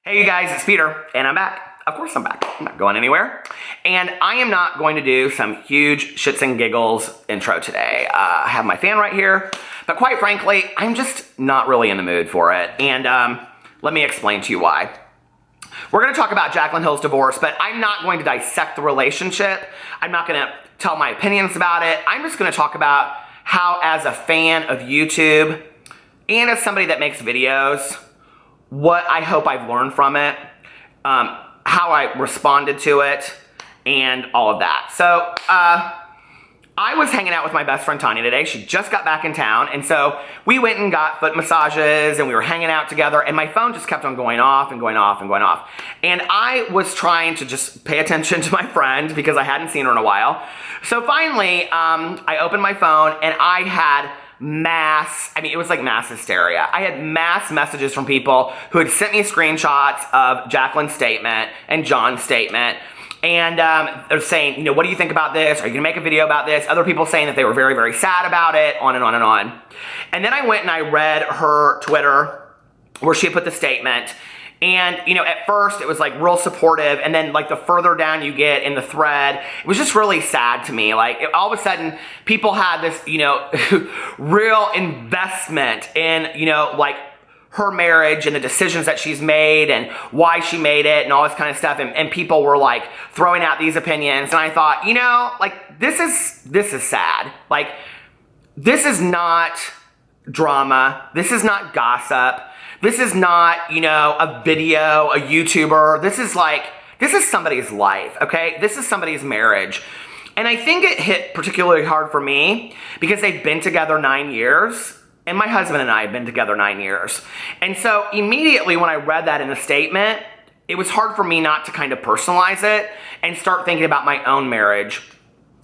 Hey you guys, it's Peter, and I'm back. Of course I'm back. I'm not going anywhere. And I am not going to do some huge shits and giggles intro today. I have my fan right here, but quite frankly, I'm just not really in the mood for it. And let me explain to you why. We're going to talk about Jaclyn Hill's divorce, but I'm not going to dissect the relationship. I'm not going to tell my opinions about it. I'm just going to talk about how, as a fan of YouTube and as somebody that makes videos, what I hope I've learned from it, how I responded to it, and all of that. So, I was hanging out with my best friend Tanya today. She just got back in town, and so we went and got foot massages, and we were hanging out together, and my phone just kept on going off and going off and going off. And I was trying to just pay attention to my friend because I hadn't seen her in a while. So finally, I opened my phone, and I had it was like mass hysteria. I had mass messages from people who had sent me screenshots of Jaclyn's statement and John's statement. And they're saying, what do you think about this? Are you gonna make a video about this? Other people saying that they were very, very sad about it, on and on and on. And then I went and I read her Twitter where she had put the statement. And, at first it was like real supportive, and then like the further down you get in the thread, it was just really sad to me. Like all of a sudden people had this, real investment in, like her marriage and the decisions that she's made and why she made it and all this kind of stuff. And people were like throwing out these opinions. And I thought, like this is sad. Like this is not drama. This is not gossip. This is not, a video, a YouTuber. This is somebody's life, okay? This is somebody's marriage. And I think it hit particularly hard for me because they've been together 9 years, and my husband and I have been together 9 years. And so immediately when I read that in the statement, it was hard for me not to kind of personalize it and start thinking about my own marriage.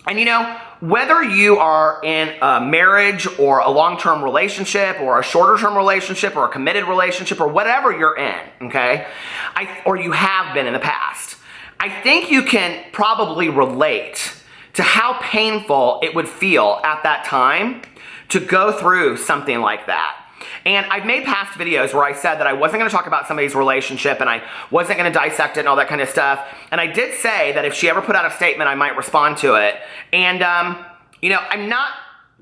And whether you are in a marriage or a long-term relationship or a shorter-term relationship or a committed relationship or whatever you're in, okay, or you have been in the past, I think you can probably relate to how painful it would feel at that time to go through something like that. And I've made past videos where I said that I wasn't going to talk about somebody's relationship and I wasn't going to dissect it and all that kind of stuff. And I did say that if she ever put out a statement, I might respond to it. And, I'm not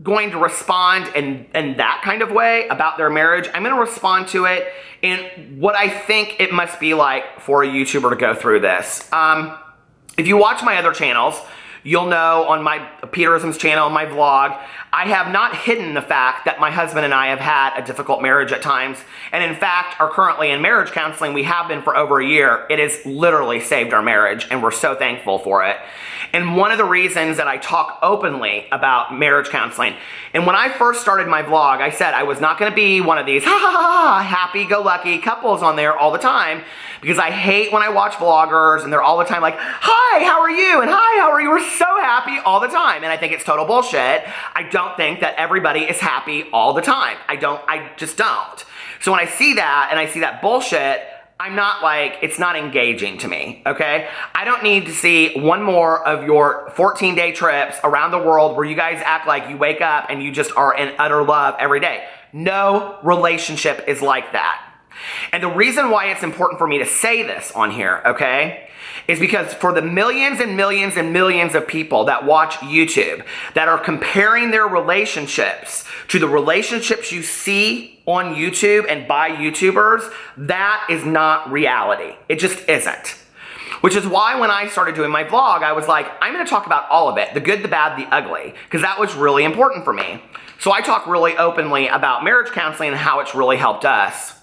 going to respond in that kind of way about their marriage. I'm going to respond to it in what I think it must be like for a YouTuber to go through this. If you watch my other channels, you'll know on my Peterism's channel, my vlog, I have not hidden the fact that my husband and I have had a difficult marriage at times, and in fact are currently in marriage counseling. We have been for over a year. It has literally saved our marriage, and we're so thankful for it. And one of the reasons that I talk openly about marriage counseling, and when I first started my vlog, I said I was not going to be one of these happy-go-lucky couples on there all the time, because I hate when I watch vloggers and they're all the time like, hi, how are you? And hi, how are you? We're so happy all the time. And I think it's total bullshit. I don't think that everybody is happy all the time. I just don't. So when I see that and I see that bullshit, I'm not like, it's not engaging to me, okay? I don't need to see one more of your 14-day trips around the world where you guys act like you wake up and you just are in utter love every day. No relationship is like that. And the reason why it's important for me to say this on here, okay, is because for the millions and millions and millions of people that watch YouTube that are comparing their relationships to the relationships you see on YouTube and by YouTubers, that is not reality. It just isn't. Which is why when I started doing my vlog, I was like, I'm going to talk about all of it, the good, the bad, the ugly, because that was really important for me. So I talk really openly about marriage counseling and how it's really helped us.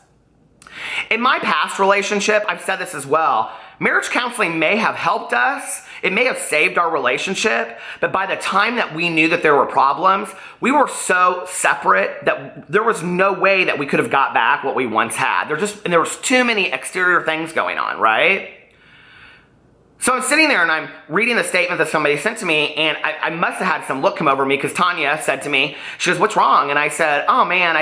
In my past relationship, I've said this as well, marriage counseling may have helped us, it may have saved our relationship, but by the time that we knew that there were problems, we were so separate that there was no way that we could have got back what we once had. There was too many exterior things going on, right? So I'm sitting there and I'm reading the statement that somebody sent to me, and I must have had some look come over me because Tanya said to me, she goes, what's wrong? And I said, oh man,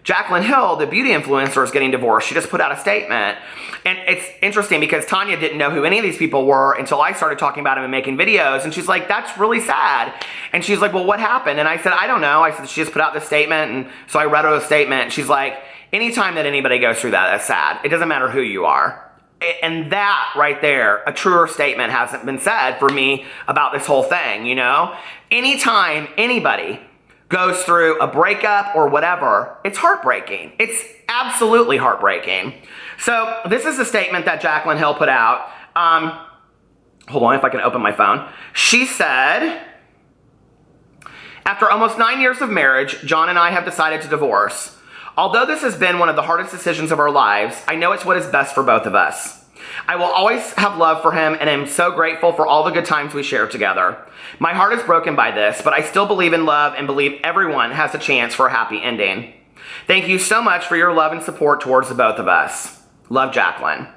Jaclyn Hill, the beauty influencer, is getting divorced. She just put out a statement. And it's interesting because Tanya didn't know who any of these people were until I started talking about them and making videos. And she's like, that's really sad. And she's like, well, what happened? And I said, I don't know. I said, she just put out this statement. And so I read her the statement. And she's like, Anytime that anybody goes through that, that's sad. It doesn't matter who you are. And that right there, a truer statement hasn't been said for me about this whole thing, you know? Anytime anybody goes through a breakup or whatever, it's heartbreaking. It's absolutely heartbreaking. So this is a statement that Jaclyn Hill put out. Hold on, if I can open my phone. She said, after almost 9 years of marriage, John and I have decided to divorce. Although this has been one of the hardest decisions of our lives, I know it's what is best for both of us. I will always have love for him and am so grateful for all the good times we shared together. My heart is broken by this, but I still believe in love and believe everyone has a chance for a happy ending. Thank you so much for your love and support towards the both of us. Love, Jaclyn.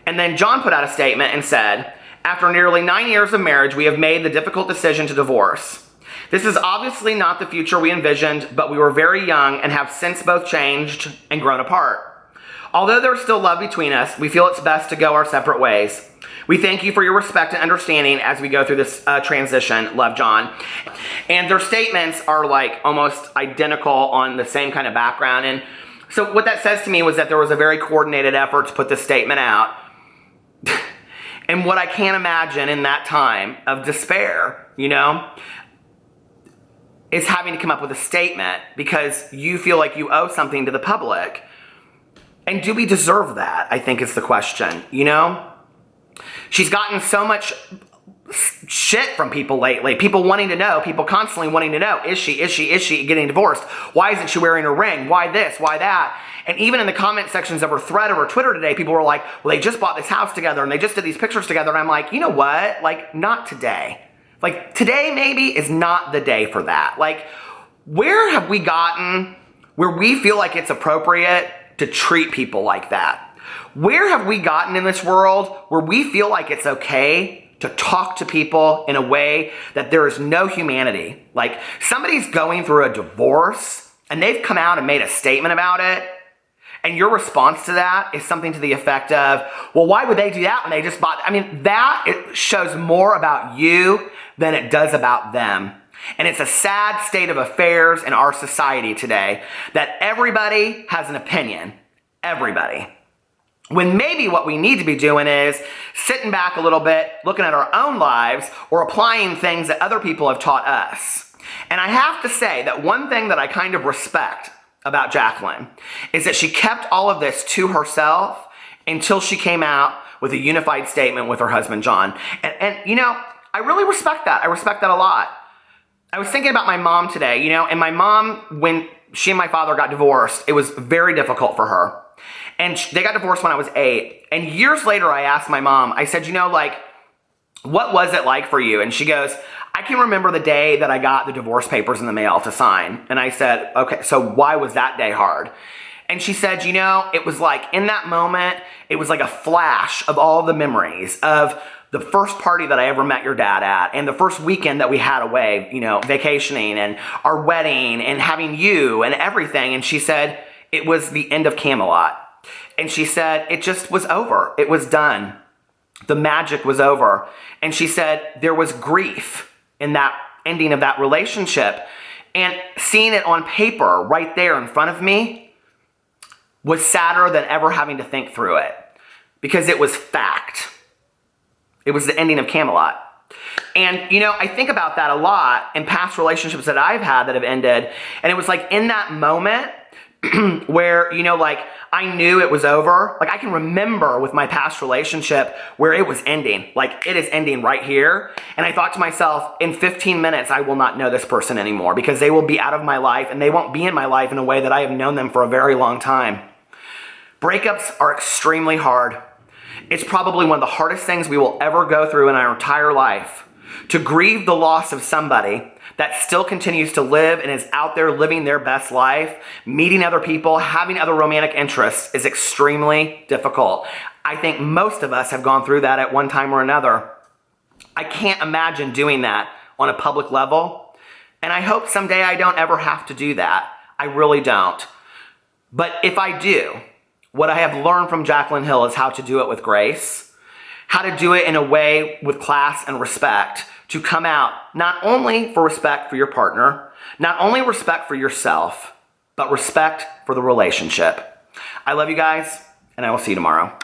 And then John put out a statement and said, after nearly 9 years of marriage, we have made the difficult decision to divorce. This is obviously not the future we envisioned, but we were very young and have since both changed and grown apart. Although there's still love between us, we feel it's best to go our separate ways. We thank you for your respect and understanding as we go through this transition. Love, John. And their statements are like almost identical on the same kind of background. And so what that says to me was that there was a very coordinated effort to put this statement out. And what I can't imagine in that time of despair, you know, is having to come up with a statement because you feel like you owe something to the public. And do we deserve that, I think is the question, you know? She's gotten so much shit from people lately. People wanting to know, people constantly wanting to know, is she getting divorced? Why isn't she wearing a ring? Why this? Why that? And even in the comment sections of her thread of her Twitter today, people were like, well, they just bought this house together and they just did these pictures together. And I'm like, you know what? Like, not today. Like, today maybe is not the day for that. Like, where have we gotten where we feel like it's appropriate to treat people like that? Where have we gotten in this world where we feel like it's okay to talk to people in a way that there is no humanity? Like, somebody's going through a divorce and they've come out and made a statement about it. And your response to that is something to the effect of, well, why would they do that when they just bought? I mean, that it shows more about you than it does about them. And it's a sad state of affairs in our society today that everybody has an opinion. Everybody. When maybe what we need to be doing is sitting back a little bit, looking at our own lives, or applying things that other people have taught us. And I have to say that one thing that I kind of respect about Jaclyn is that she kept all of this to herself until she came out with a unified statement with her husband, John. And you know, I really respect that. I respect that a lot. I was thinking about my mom today, you know, and my mom, when she and my father got divorced, it was very difficult for her. And they got divorced when I was 8. And years later, I asked my mom, I said, you know, like, what was it like for you? And she goes, I can remember the day that I got the divorce papers in the mail to sign. And I said, okay, so why was that day hard? And she said, you know, it was like in that moment, it was like a flash of all the memories of the first party that I ever met your dad at, and the first weekend that we had away, you know, vacationing, and our wedding, and having you, and everything. And she said, it was the end of Camelot. And she said, it just was over. It was done. The magic was over. And she said, there was grief in that ending of that relationship. And seeing it on paper right there in front of me was sadder than ever having to think through it, because it was fact. It was the ending of Camelot. And, you know, I think about that a lot in past relationships that I've had that have ended. And it was like in that moment where, you know, like I knew it was over. Like I can remember with my past relationship where it was ending. Like it is ending right here. And I thought to myself, in 15 minutes, I will not know this person anymore because they will be out of my life and they won't be in my life in a way that I have known them for a very long time. Breakups are extremely hard. It's probably one of the hardest things we will ever go through in our entire life. To grieve the loss of somebody that still continues to live and is out there living their best life, meeting other people, having other romantic interests is extremely difficult. I think most of us have gone through that at one time or another. I can't imagine doing that on a public level. And I hope someday I don't ever have to do that. I really don't. But if I do, what I have learned from Jaclyn Hill is how to do it with grace, how to do it in a way with class and respect, to come out not only for respect for your partner, not only respect for yourself, but respect for the relationship. I love you guys, and I will see you tomorrow.